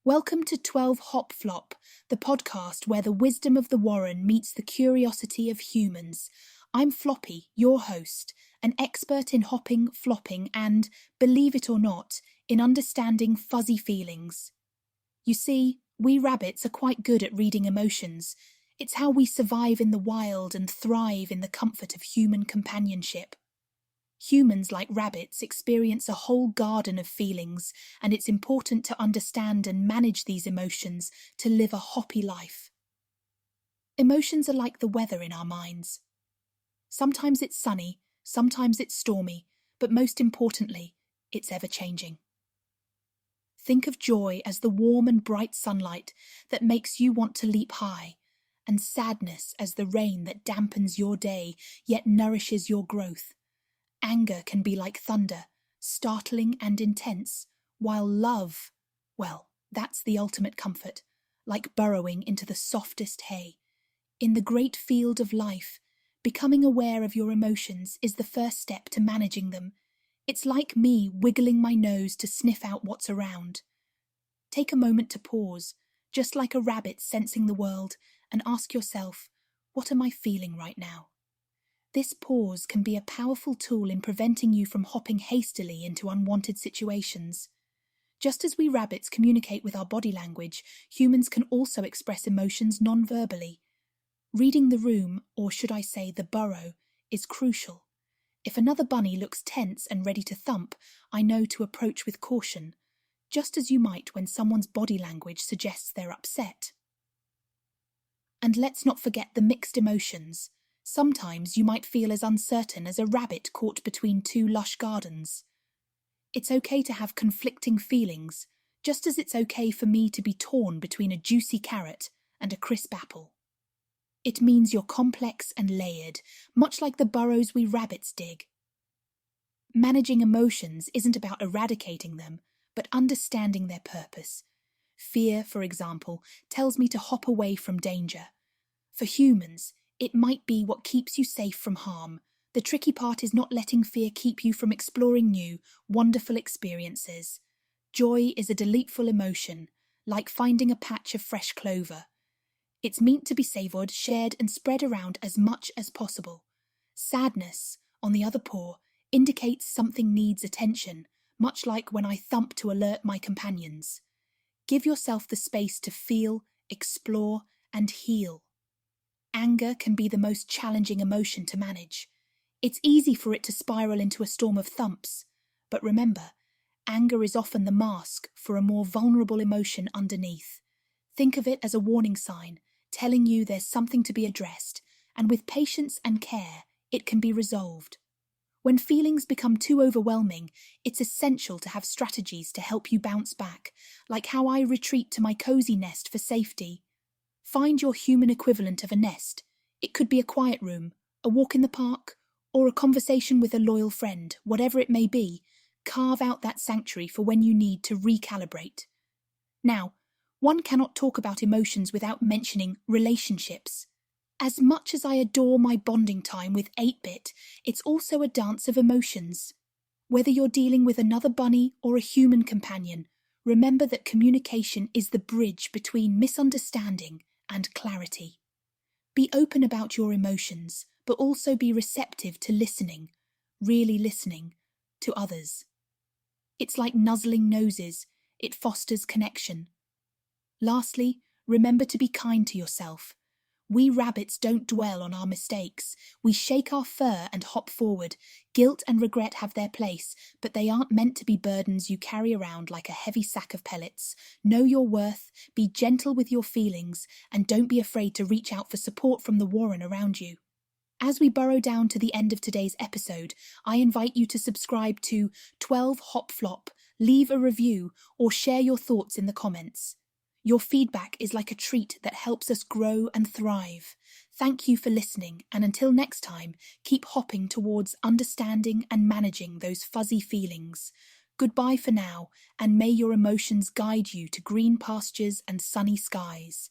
Welcome to 12 Hop Flop, the podcast where the wisdom of the Warren meets the curiosity of humans. I'm Floppy, your host, an expert in hopping, flopping, and, believe it or not, in understanding fuzzy feelings. You see, we rabbits are quite good at reading emotions. It's how we survive in the wild and thrive in the comfort of human companionship. Humans, like rabbits, experience a whole garden of feelings, and it's important to understand and manage these emotions to live a hoppy life. Emotions are like the weather in our minds. Sometimes it's sunny, sometimes it's stormy, but most importantly, it's ever-changing. Think of joy as the warm and bright sunlight that makes you want to leap high, and sadness as the rain that dampens your day yet nourishes your growth. Anger can be like thunder, startling and intense, while love, well, that's the ultimate comfort, like burrowing into the softest hay. In the great field of life, becoming aware of your emotions is the first step to managing them. It's like me wiggling my nose to sniff out what's around. Take a moment to pause, just like a rabbit sensing the world, and ask yourself, what am I feeling right now? This pause can be a powerful tool in preventing you from hopping hastily into unwanted situations. Just as we rabbits communicate with our body language, humans can also express emotions non-verbally. Reading the room, or should I say the burrow, is crucial. If another bunny looks tense and ready to thump, I know to approach with caution, just as you might when someone's body language suggests they're upset. And let's not forget the mixed emotions. Sometimes you might feel as uncertain as a rabbit caught between two lush gardens. It's okay to have conflicting feelings, just as it's okay for me to be torn between a juicy carrot and a crisp apple. It means you're complex and layered, much like the burrows we rabbits dig. Managing emotions isn't about eradicating them, but understanding their purpose. Fear, for example, tells me to hop away from danger. For humans, it might be what keeps you safe from harm. The tricky part is not letting fear keep you from exploring new, wonderful experiences. Joy is a delightful emotion, like finding a patch of fresh clover. It's meant to be savoured, shared, and spread around as much as possible. Sadness, on the other paw, indicates something needs attention, much like when I thump to alert my companions. Give yourself the space to feel, explore, and heal. Anger can be the most challenging emotion to manage. It's easy for it to spiral into a storm of thumps, but remember, anger is often the mask for a more vulnerable emotion underneath. Think of it as a warning sign, telling you there's something to be addressed, and with patience and care, it can be resolved. When feelings become too overwhelming, it's essential to have strategies to help you bounce back, like how I retreat to my cozy nest for safety. Find your human equivalent of a nest. It could be a quiet room, a walk in the park, or a conversation with a loyal friend, whatever it may be. Carve out that sanctuary for when you need to recalibrate. Now, one cannot talk about emotions without mentioning relationships. As much as I adore my bonding time with 8-Bit, it's also a dance of emotions. Whether you're dealing with another bunny or a human companion, remember that communication is the bridge between misunderstanding and clarity. Be open about your emotions, but also be receptive to listening, really listening, to others. It's like nuzzling noses, it fosters connection. Lastly, remember to be kind to yourself. We rabbits don't dwell on our mistakes. We shake our fur and hop forward. Guilt and regret have their place, but they aren't meant to be burdens you carry around like a heavy sack of pellets. Know your worth, be gentle with your feelings, and don't be afraid to reach out for support from the Warren around you. As we burrow down to the end of today's episode, I invite you to subscribe to 12 Hop Flop, leave a review, or share your thoughts in the comments. Your feedback is like a treat that helps us grow and thrive. Thank you for listening, and until next time, keep hopping towards understanding and managing those fuzzy feelings. Goodbye for now, and may your emotions guide you to green pastures and sunny skies.